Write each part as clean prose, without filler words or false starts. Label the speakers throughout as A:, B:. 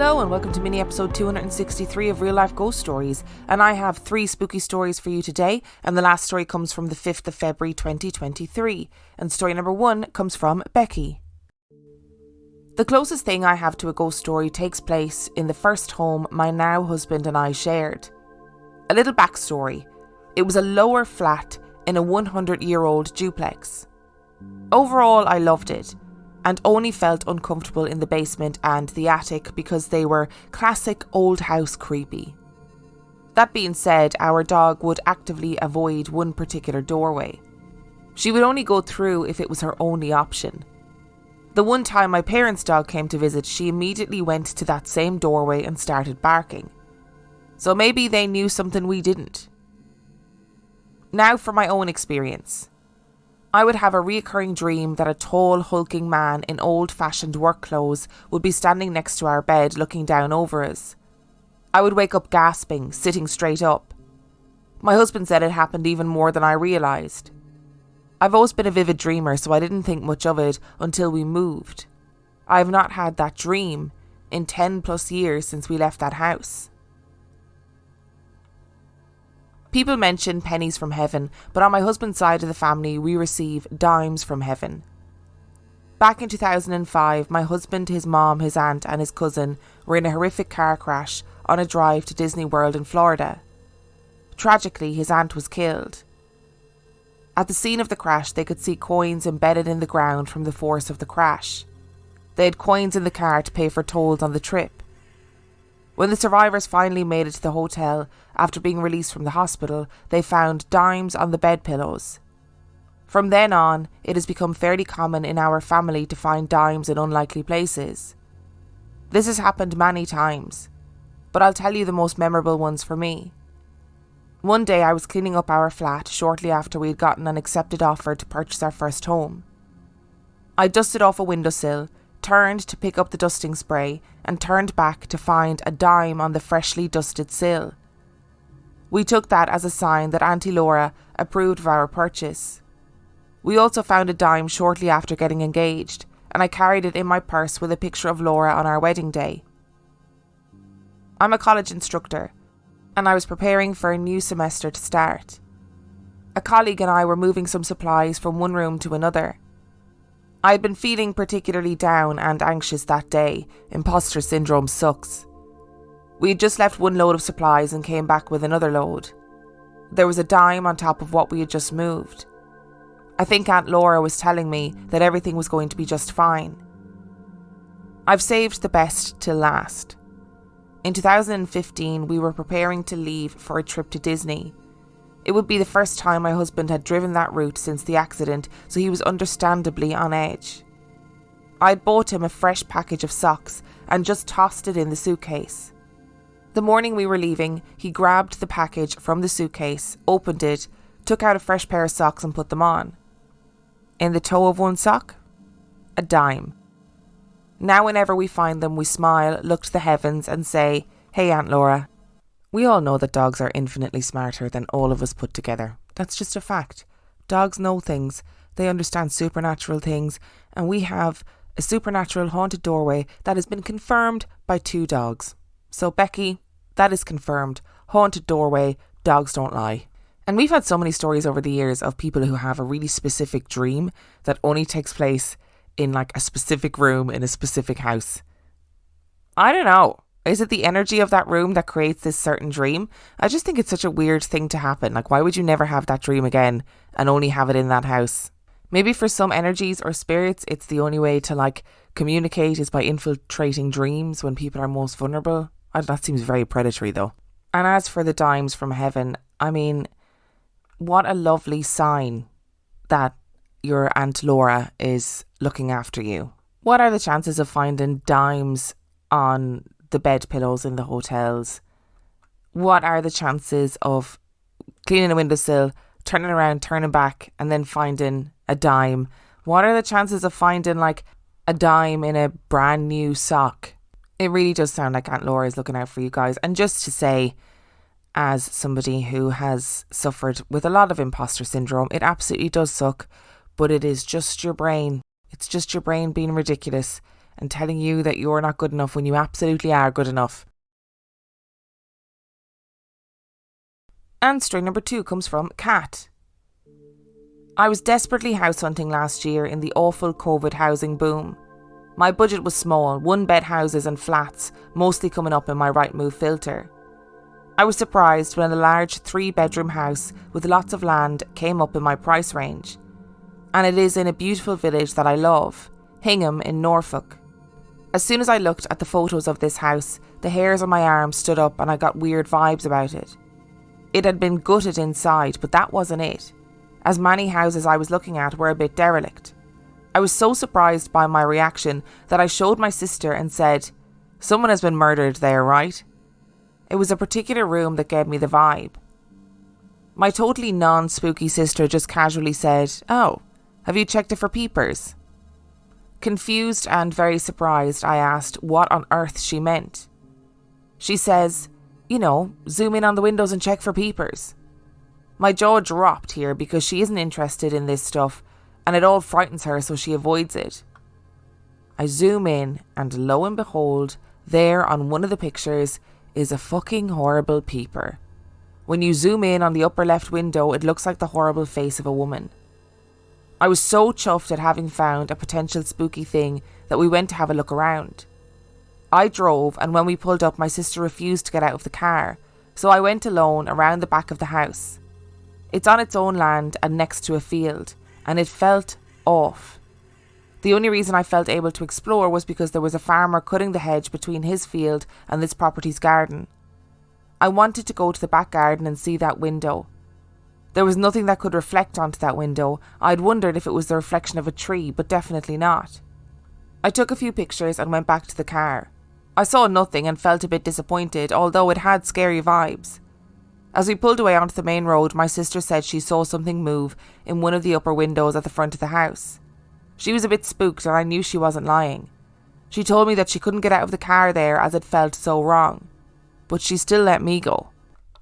A: Hello and welcome to mini episode 263 of Real Life Ghost Stories, and I have 3 spooky stories for you today, and the last story comes from the 5th of February 2023, and story number 1 comes from Becky. The closest thing I have to a ghost story takes place in the first home my now husband and I shared. A little backstory: it was a lower flat in a 100-year-old duplex. Overall I loved it, and only felt uncomfortable in the basement and the attic because they were classic old house creepy. That being said, our dog would actively avoid one particular doorway. She would only go through if it was her only option. The one time my parents' dog came to visit, she immediately went to that same doorway and started barking. So maybe they knew something we didn't. Now for my own experience. I would have a recurring dream that a tall, hulking man in old-fashioned work clothes would be standing next to our bed looking down over us. I would wake up gasping, sitting straight up. My husband said it happened even more than I realised. I've always been a vivid dreamer, so I didn't think much of it until we moved. I have not had that dream in 10 plus years since we left that house. People mention pennies from heaven, but on my husband's side of the family, we receive dimes from heaven. Back in 2005, my husband, his mom, his aunt and his cousin were in a horrific car crash on a drive to Disney World in Florida. Tragically, his aunt was killed. At the scene of the crash, they could see coins embedded in the ground from the force of the crash. They had coins in the car to pay for tolls on the trip. When the survivors finally made it to the hotel after being released from the hospital, they found dimes on the bed pillows. From then on, it has become fairly common in our family to find dimes in unlikely places. This has happened many times, but I'll tell you the most memorable ones for me. One day I was cleaning up our flat shortly after we had gotten an accepted offer to purchase our first home. I dusted off a windowsill, turned to pick up the dusting spray, and turned back to find a dime on the freshly dusted sill. We took that as a sign that Auntie Laura approved of our purchase. We also found a dime shortly after getting engaged, and I carried it in my purse with a picture of Laura on our wedding day. I'm a college instructor, and I was preparing for a new semester to start. A colleague and I were moving some supplies from one room to another. I had been feeling particularly down and anxious that day. Imposter syndrome sucks. We had just left one load of supplies and came back with another load. There was a dime on top of what we had just moved. I think Aunt Laura was telling me that everything was going to be just fine. I've saved the best till last. In 2015, we were preparing to leave for a trip to Disney. It would be the first time my husband had driven that route since the accident, so he was understandably on edge. I had bought him a fresh package of socks and just tossed it in the suitcase. The morning we were leaving, he grabbed the package from the suitcase, opened it, took out a fresh pair of socks and put them on. In the toe of one sock, a dime. Now whenever we find them, we smile, look to the heavens and say, "Hey Aunt Laura." We all know that dogs are infinitely smarter than all of us put together. That's just a fact. Dogs know things. They understand supernatural things. And we have a supernatural haunted doorway that has been confirmed by 2 dogs. So Becky, that is confirmed. Haunted doorway, dogs don't lie. And we've had so many stories over the years of people who have a really specific dream that only takes place in like a specific room in a specific house. I don't know. Is it the energy of that room that creates this certain dream? I just think it's such a weird thing to happen. Like, why would you never have that dream again and only have it in that house? Maybe for some energies or spirits, it's the only way to like communicate is by infiltrating dreams when people are most vulnerable. That seems very predatory though. And as for the dimes from heaven, I mean, what a lovely sign that your Aunt Laura is looking after you. What are the chances of finding dimes on the bed pillows in the hotels? What are the chances of cleaning a windowsill, turning around, turning back and then finding a dime? What are the chances of finding like a dime in a brand new sock? It really does sound like Aunt Laura is looking out for you guys. And just to say, as somebody who has suffered with a lot of imposter syndrome, it absolutely does suck, but it is just your brain. It's just your brain being ridiculous and telling you that you're not good enough when you absolutely are good enough. And story number 2 comes from Kat. I was desperately house hunting last year in the awful COVID housing boom. My budget was small, 1-bed houses and flats, mostly coming up in my Rightmove filter. I was surprised when a large 3-bedroom house with lots of land came up in my price range. And it is in a beautiful village that I love, Hingham in Norfolk. As soon as I looked at the photos of this house, the hairs on my arms stood up and I got weird vibes about it. It had been gutted inside, but that wasn't it, as many houses I was looking at were a bit derelict. I was so surprised by my reaction that I showed my sister and said, "Someone has been murdered there, right?" It was a particular room that gave me the vibe. My totally non-spooky sister just casually said, "Oh, have you checked it for peepers?" Confused and very surprised, I asked what on earth she meant. She says, zoom in on the windows and check for peepers. My jaw dropped here because she isn't interested in this stuff and it all frightens her, so she avoids it. I zoom in and lo and behold, there on one of the pictures is a fucking horrible peeper. When you zoom in on the upper left window, it looks like the horrible face of a woman. I was so chuffed at having found a potential spooky thing that we went to have a look around. I drove, and when we pulled up, my sister refused to get out of the car, so I went alone around the back of the house. It's on its own land and next to a field, and it felt off. The only reason I felt able to explore was because there was a farmer cutting the hedge between his field and this property's garden. I wanted to go to the back garden and see that window. There was nothing that could reflect onto that window. I'd wondered if it was the reflection of a tree, but definitely not. I took a few pictures and went back to the car. I saw nothing and felt a bit disappointed, although it had scary vibes. As we pulled away onto the main road, my sister said she saw something move in one of the upper windows at the front of the house. She was a bit spooked and I knew she wasn't lying. She told me that she couldn't get out of the car there as it felt so wrong. But she still let me go.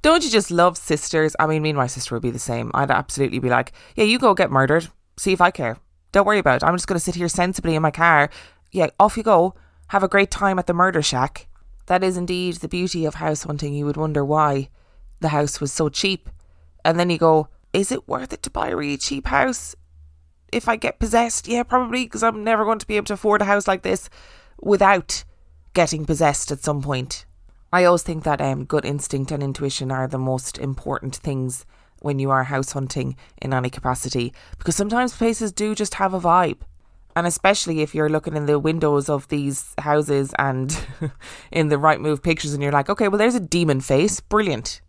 A: Don't you just love sisters? I mean, me and my sister would be the same. I'd absolutely be like, yeah, you go get murdered. See if I care. Don't worry about it. I'm just going to sit here sensibly in my car. Yeah, off you go. Have a great time at the murder shack. That is indeed the beauty of house hunting. You would wonder why the house was so cheap. And then you go, is it worth it to buy a really cheap house? If I get possessed? Yeah, probably, because I'm never going to be able to afford a house like this without getting possessed at some point. I always think that gut instinct and intuition are the most important things when you are house hunting in any capacity, because sometimes places do just have a vibe. And especially if you're looking in the windows of these houses and in the Rightmove pictures and you're like, okay, well, there's a demon face. Brilliant.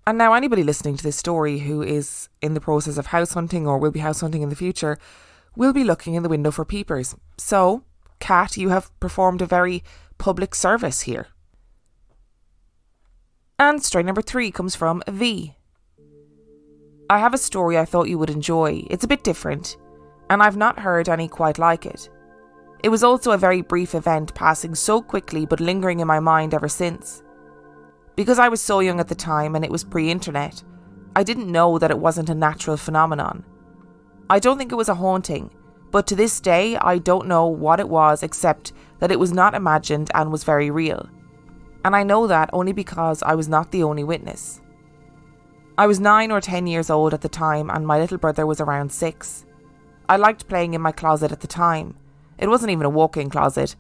A: And now anybody listening to this story who is in the process of house hunting or will be house hunting in the future will be looking in the window for peepers. So, Kat, you have performed a very public service here. And story number 3 comes from V. I have a story I thought you would enjoy. It's a bit different, and I've not heard any quite like it. It was also a very brief event, passing so quickly but lingering in my mind ever since. Because I was so young at the time and it was pre-internet, I didn't know that it wasn't a natural phenomenon. I don't think it was a haunting, but to this day I don't know what it was except that it was not imagined and was very real. And I know that only because I was not the only witness. I was 9 or 10 years old at the time and my little brother was around 6. I liked playing in my closet at the time. It wasn't even a walk-in closet.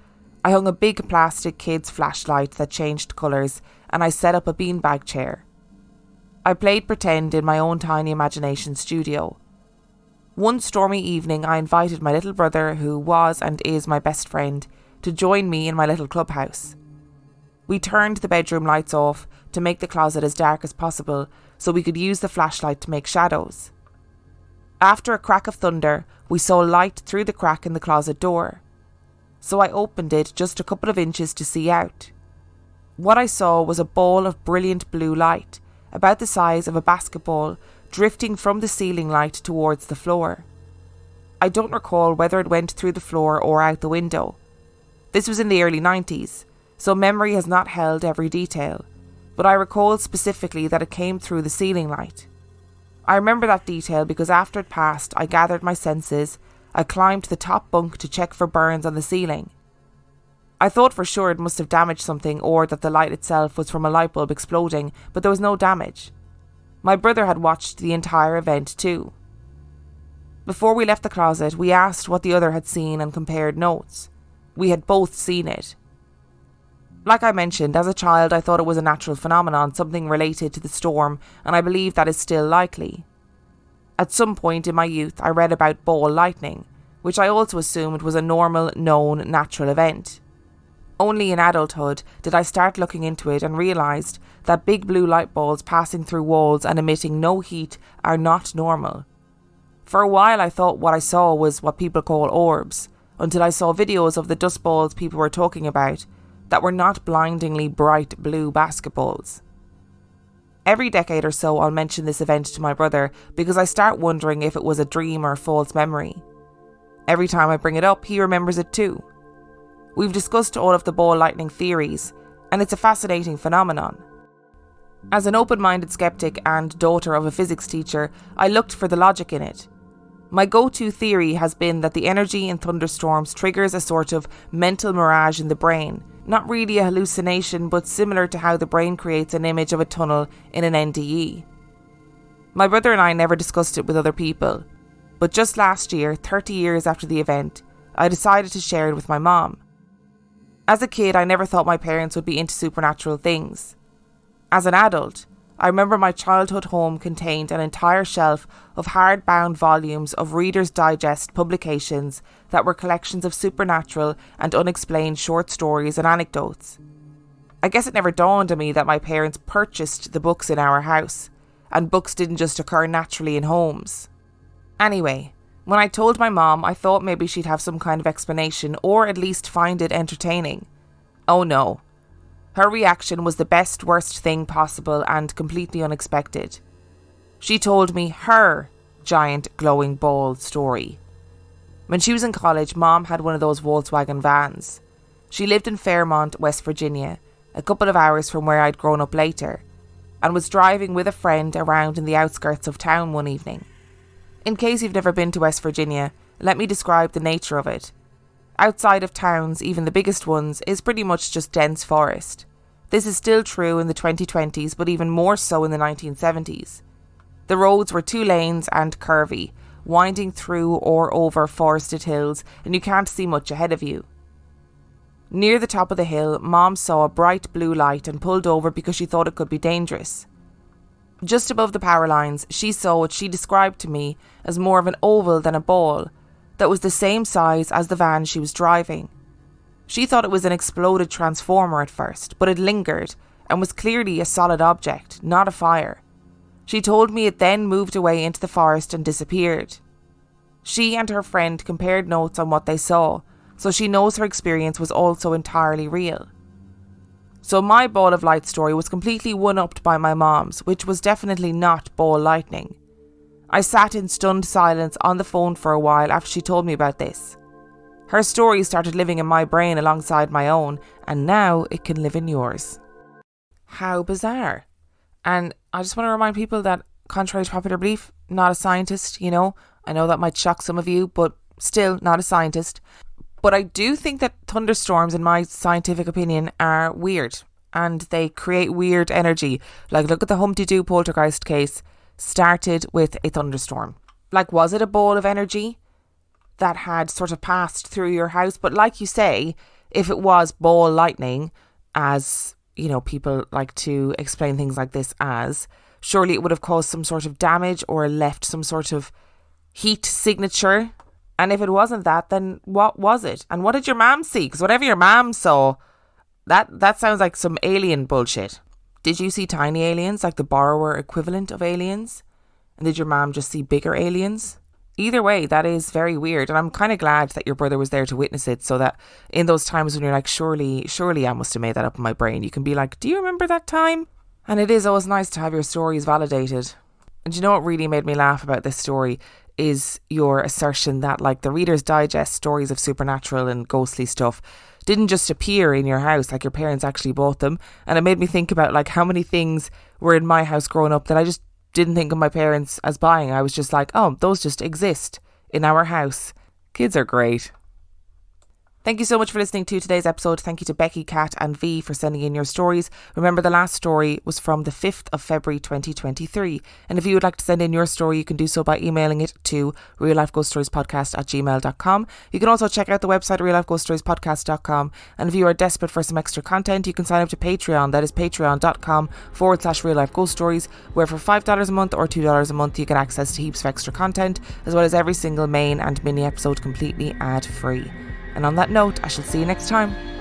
A: I hung a big plastic kid's flashlight that changed colours and I set up a beanbag chair. I played pretend in my own tiny imagination studio. One stormy evening I invited my little brother, who was and is my best friend, to join me in my little clubhouse. We turned the bedroom lights off to make the closet as dark as possible so we could use the flashlight to make shadows. After a crack of thunder, we saw light through the crack in the closet door. So I opened it just a couple of inches to see out. What I saw was a ball of brilliant blue light, about the size of a basketball, drifting from the ceiling light towards the floor. I don't recall whether it went through the floor or out the window. This was in the early 90s, so memory has not held every detail, but I recall specifically that it came through the ceiling light. I remember that detail because after it passed, I gathered my senses. I climbed to the top bunk to check for burns on the ceiling. I thought for sure it must have damaged something or that the light itself was from a light bulb exploding, but there was no damage. My brother had watched the entire event too. Before we left the closet, we asked what the other had seen and compared notes. We had both seen it. Like I mentioned, as a child I thought it was a natural phenomenon, something related to the storm, and I believe that is still likely. At some point in my youth I read about ball lightning, which I also assumed was a normal, known, natural event. Only in adulthood did I start looking into it and realised that big blue light balls passing through walls and emitting no heat are not normal. For a while I thought what I saw was what people call orbs, until I saw videos of the dust balls people were talking about that were not blindingly bright blue basketballs. Every decade or so I'll mention this event to my brother because I start wondering if it was a dream or a false memory. Every time I bring it up, he remembers it too. We've discussed all of the ball lightning theories, and it's a fascinating phenomenon. As an open-minded skeptic and daughter of a physics teacher, I looked for the logic in it. My go-to theory has been that the energy in thunderstorms triggers a sort of mental mirage in the brain, not really a hallucination, but similar to how the brain creates an image of a tunnel in an NDE. My brother and I never discussed it with other people, but just last year, 30 years after the event, I decided to share it with my mom. As a kid, I never thought my parents would be into supernatural things. As an adult, I remember my childhood home contained an entire shelf of hardbound volumes of Reader's Digest publications that were collections of supernatural and unexplained short stories and anecdotes. I guess it never dawned on me that my parents purchased the books in our house, and books didn't just occur naturally in homes. Anyway, when I told my mom, I thought maybe she'd have some kind of explanation or at least find it entertaining. Oh no. Her reaction was the best worst thing possible and completely unexpected. She told me her giant glowing ball story. When she was in college, Mom had one of those Volkswagen vans. She lived in Fairmont, West Virginia, a couple of hours from where I'd grown up later, and was driving with a friend around in the outskirts of town one evening. In case you've never been to West Virginia, let me describe the nature of it. Outside of towns, even the biggest ones, is pretty much just dense forest. This is still true in the 2020s, but even more so in the 1970s. The roads were 2 lanes and curvy, winding through or over forested hills, and you can't see much ahead of you. Near the top of the hill, Mom saw a bright blue light and pulled over because she thought it could be dangerous. Just above the power lines, she saw what she described to me as more of an oval than a ball, that was the same size as the van she was driving. She thought it was an exploded transformer at first, but it lingered and was clearly a solid object, not a fire. She told me it then moved away into the forest and disappeared. She and her friend compared notes on what they saw, so she knows her experience was also entirely real. So my ball of light story was completely one-upped by my mom's, which was definitely not ball lightning. I sat in stunned silence on the phone for a while after she told me about this. Her story started living in my brain alongside my own, and now it can live in yours. How bizarre. And I just want to remind people that, contrary to popular belief, not a scientist, I know that might shock some of you, but still not a scientist. But I do think that thunderstorms, in my scientific opinion, are weird. And they create weird energy. Like, look at the Humpty Doo poltergeist case. Started with a thunderstorm. Like, was it a ball of energy that had sort of passed through your house? But like you say, if it was ball lightning, as, people like to explain things like this as, surely it would have caused some sort of damage or left some sort of heat signature. And if it wasn't that, then what was it? And what did your mom see? Because whatever your mom saw, that sounds like some alien bullshit. Did you see tiny aliens, like the borrower equivalent of aliens? And did your mom just see bigger aliens? Either way, that is very weird. And I'm kind of glad that your brother was there to witness it, so that in those times when you're like, surely I must have made that up in my brain, you can be like, do you remember that time? And it is always nice to have your stories validated. And you know what really made me laugh about this story is your assertion that, like, the Reader's Digest stories of supernatural and ghostly stuff didn't just appear in your house, like your parents actually bought them. And it made me think about, like, how many things were in my house growing up that I just didn't think of my parents as buying. I was just like, oh, those just exist in our house. Kids are great. Thank you so much for listening to today's episode. Thank you to Becky, Kat and V for sending in your stories. Remember, the last story was from the 5th of February 2023. And if you would like to send in your story, you can do so by emailing it to reallifeghoststoriespodcast@gmail.com. You can also check out the website reallifeghoststoriespodcast.com. And if you are desperate for some extra content, you can sign up to Patreon. That is patreon.com/reallifeghoststories, where for $5 a month or $2 a month, you get access to heaps of extra content, as well as every single main and mini episode completely ad-free. And on that note, I shall see you next time.